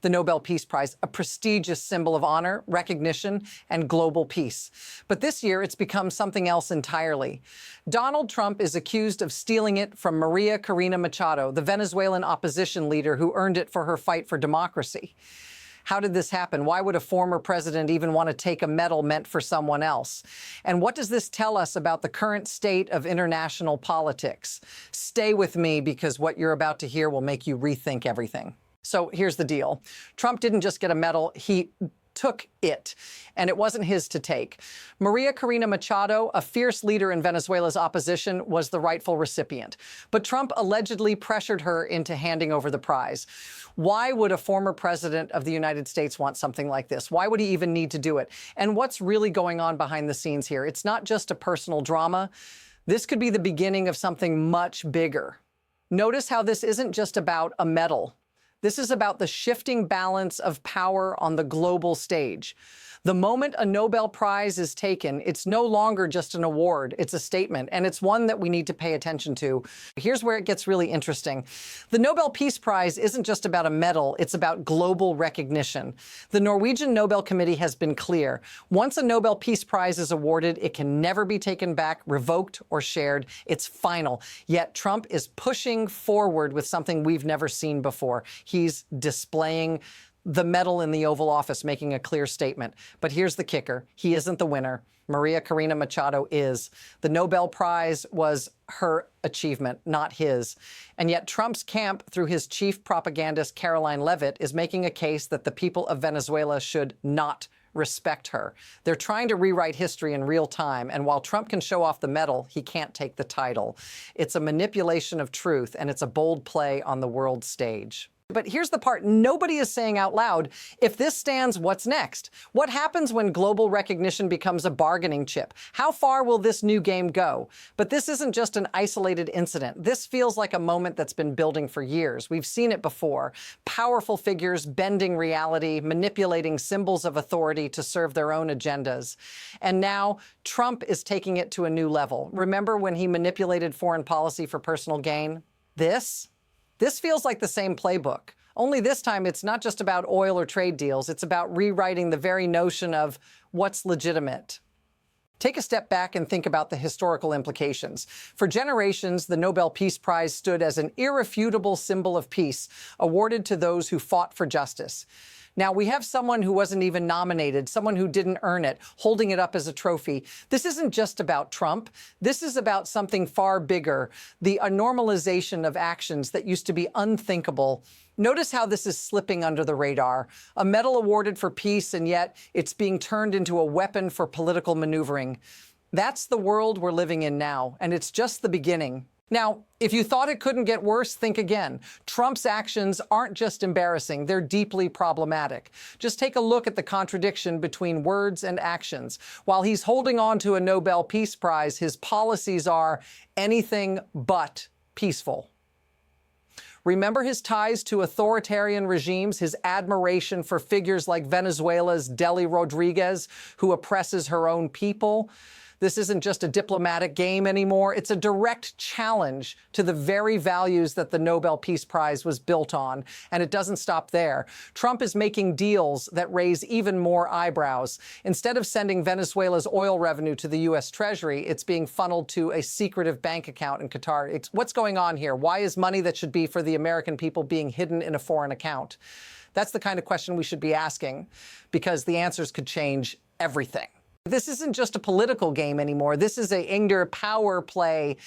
the Nobel Peace Prize, a prestigious symbol of honor, recognition, and global peace. But this year, it's become something else entirely. Donald Trump is accused of stealing it from Maria Corina Machado, the Venezuelan opposition leader who earned it for her fight for democracy. How did this happen? Why would a former president even want to take a medal meant for someone else? And what does this tell us about the current state of international politics? Stay with me, because what you're about to hear will make you rethink everything. So here's the deal. Trump didn't just get a medal, he took it, and it wasn't his to take. Maria Corina Machado, a fierce leader in Venezuela's opposition, was the rightful recipient. But Trump allegedly pressured her into handing over the prize. Why would a former president of the United States want something like this? Why would he even need to do it? And what's really going on behind the scenes here? It's not just a personal drama. This could be the beginning of something much bigger. Notice how this isn't just about a medal. This is about the shifting balance of power on the global stage. The moment a Nobel Prize is taken, it's no longer just an award, it's a statement, and it's one that we need to pay attention to. Here's where it gets really interesting. The Nobel Peace Prize isn't just about a medal, it's about global recognition. The Norwegian Nobel Committee has been clear. Once a Nobel Peace Prize is awarded, it can never be taken back, revoked, or shared. It's final. Yet Trump is pushing forward with something we've never seen before. He's displaying the medal in the Oval Office, making a clear statement. But here's the kicker. He isn't the winner. Maria Corina Machado is. The Nobel Prize was her achievement, not his. And yet Trump's camp, through his chief propagandist, Caroline Leavitt, is making a case that the people of Venezuela should not respect her. They're trying to rewrite history in real time, and while Trump can show off the medal, he can't take the title. It's a manipulation of truth, and it's a bold play on the world stage. But here's the part nobody is saying out loud. If this stands, what's next? What happens when global recognition becomes a bargaining chip? How far will this new game go? But this isn't just an isolated incident. This feels like a moment that's been building for years. We've seen it before. Powerful figures bending reality, manipulating symbols of authority to serve their own agendas. And now Trump is taking it to a new level. Remember when he manipulated foreign policy for personal gain? This feels like the same playbook. Only this time, it's not just about oil or trade deals. It's about rewriting the very notion of what's legitimate. Take a step back and think about the historical implications. For generations, the Nobel Peace Prize stood as an irrefutable symbol of peace, awarded to those who fought for justice. Now, we have someone who wasn't even nominated, someone who didn't earn it, holding it up as a trophy. This isn't just about Trump. This is about something far bigger, the normalization of actions that used to be unthinkable. Notice how this is slipping under the radar. A medal awarded for peace, and yet it's being turned into a weapon for political maneuvering. That's the world we're living in now, and it's just the beginning. Now, if you thought it couldn't get worse, think again. Trump's actions aren't just embarrassing, they're deeply problematic. Just take a look at the contradiction between words and actions. While he's holding on to a Nobel Peace Prize, his policies are anything but peaceful. Remember his ties to authoritarian regimes, his admiration for figures like Venezuela's Delcy Rodriguez, who oppresses her own people? This isn't just a diplomatic game anymore. It's a direct challenge to the very values that the Nobel Peace Prize was built on. And it doesn't stop there. Trump is making deals that raise even more eyebrows. Instead of sending Venezuela's oil revenue to the U.S. Treasury, it's being funneled to a secretive bank account in Qatar. What's going on here? Why is money that should be for the American people being hidden in a foreign account? That's the kind of question we should be asking, because the answers could change everything. This isn't just a political game anymore. This is a power play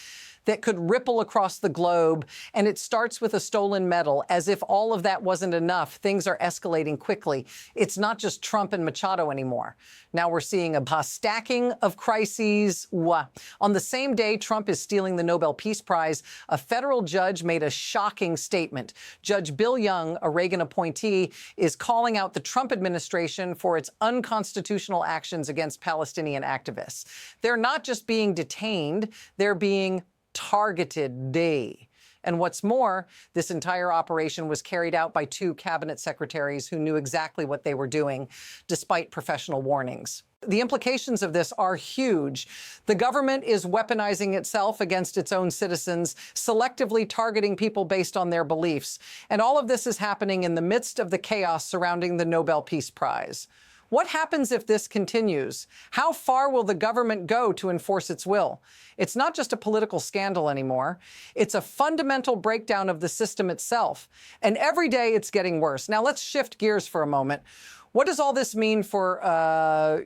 that could ripple across the globe, and it starts with a stolen medal. As if all of that wasn't enough, things are escalating quickly. It's not just Trump and Machado anymore. Now we're seeing a stacking of crises. On the same day Trump is stealing the Nobel Peace Prize, a federal judge made a shocking statement. Judge Bill Young, a Reagan appointee, is calling out the Trump administration for its unconstitutional actions against Palestinian activists. They're not just being detained, they're being targeted. And what's more, this entire operation was carried out by 2 cabinet secretaries who knew exactly what they were doing, despite professional warnings. The implications of this are huge. The government is weaponizing itself against its own citizens, selectively targeting people based on their beliefs. And all of this is happening in the midst of the chaos surrounding the Nobel Peace Prize. What happens if this continues? How far will the government go to enforce its will? It's not just a political scandal anymore. It's a fundamental breakdown of the system itself. And every day it's getting worse. Now let's shift gears for a moment. What does all this mean for the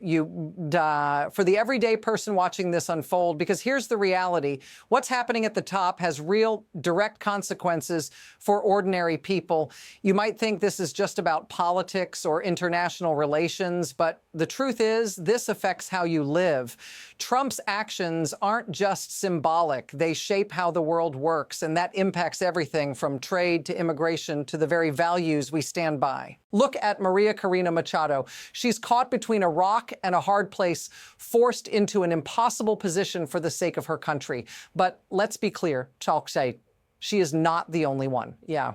everyday person watching this unfold? Because here's the reality. What's happening at the top has real direct consequences for ordinary people. You might think this is just about politics or international relations, but the truth is this affects how you live. Trump's actions aren't just symbolic. They shape how the world works, and that impacts everything from trade to immigration to the very values we stand by. Look at Maria Corina Machado. She's caught between a rock and a hard place, forced into an impossible position for the sake of her country. But let's be clear, she is not the only one. Yeah.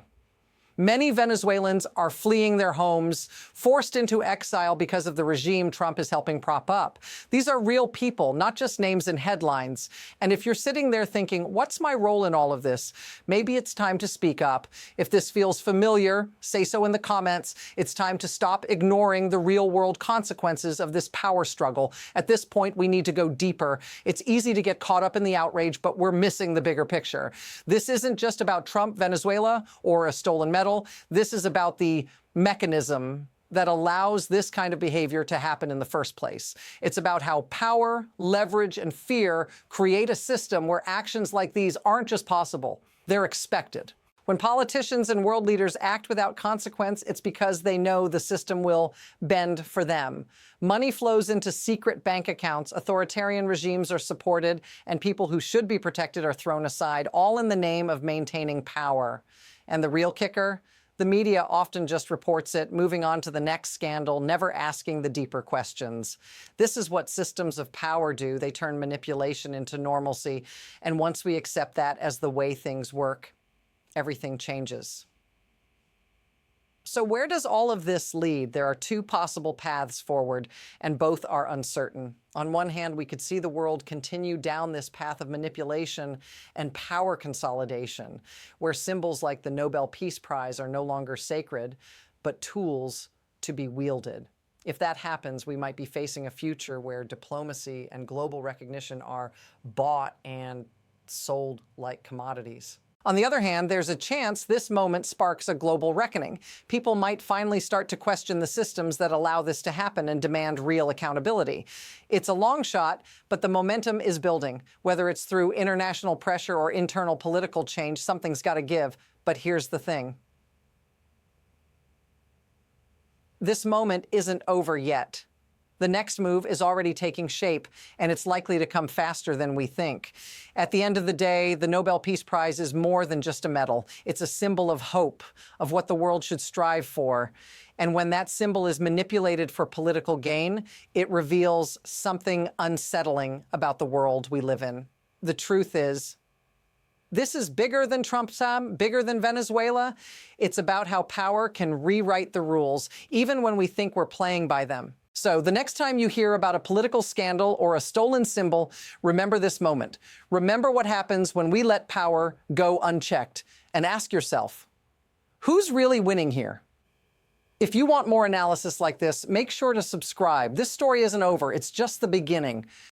Many Venezuelans are fleeing their homes, forced into exile because of the regime Trump is helping prop up. These are real people, not just names and headlines. And if you're sitting there thinking, what's my role in all of this? Maybe it's time to speak up. If this feels familiar, say so in the comments. It's time to stop ignoring the real-world consequences of this power struggle. At this point, we need to go deeper. It's easy to get caught up in the outrage, but we're missing the bigger picture. This isn't just about Trump, Venezuela, or a stolen medal. This is about the mechanism that allows this kind of behavior to happen in the first place. It's about how power, leverage, and fear create a system where actions like these aren't just possible, they're expected. When politicians and world leaders act without consequence, it's because they know the system will bend for them. Money flows into secret bank accounts, authoritarian regimes are supported, and people who should be protected are thrown aside, all in the name of maintaining power. And the real kicker? The media often just reports it, moving on to the next scandal, never asking the deeper questions. This is what systems of power do. They turn manipulation into normalcy. And once we accept that as the way things work, everything changes. So where does all of this lead? There are 2 possible paths forward, and both are uncertain. On one hand, we could see the world continue down this path of manipulation and power consolidation, where symbols like the Nobel Peace Prize are no longer sacred, but tools to be wielded. If that happens, we might be facing a future where diplomacy and global recognition are bought and sold like commodities. On the other hand, there's a chance this moment sparks a global reckoning. People might finally start to question the systems that allow this to happen and demand real accountability. It's a long shot, but the momentum is building. Whether it's through international pressure or internal political change, something's got to give. But here's the thing. This moment isn't over yet. The next move is already taking shape, and it's likely to come faster than we think. At the end of the day, the Nobel Peace Prize is more than just a medal. It's a symbol of hope, of what the world should strive for. And when that symbol is manipulated for political gain, it reveals something unsettling about the world we live in. The truth is, this is bigger than Trump's bigger than Venezuela. It's about how power can rewrite the rules, even when we think we're playing by them. So the next time you hear about a political scandal or a stolen symbol, remember this moment. Remember what happens when we let power go unchecked, and ask yourself, who's really winning here? If you want more analysis like this, make sure to subscribe. This story isn't over. It's just the beginning.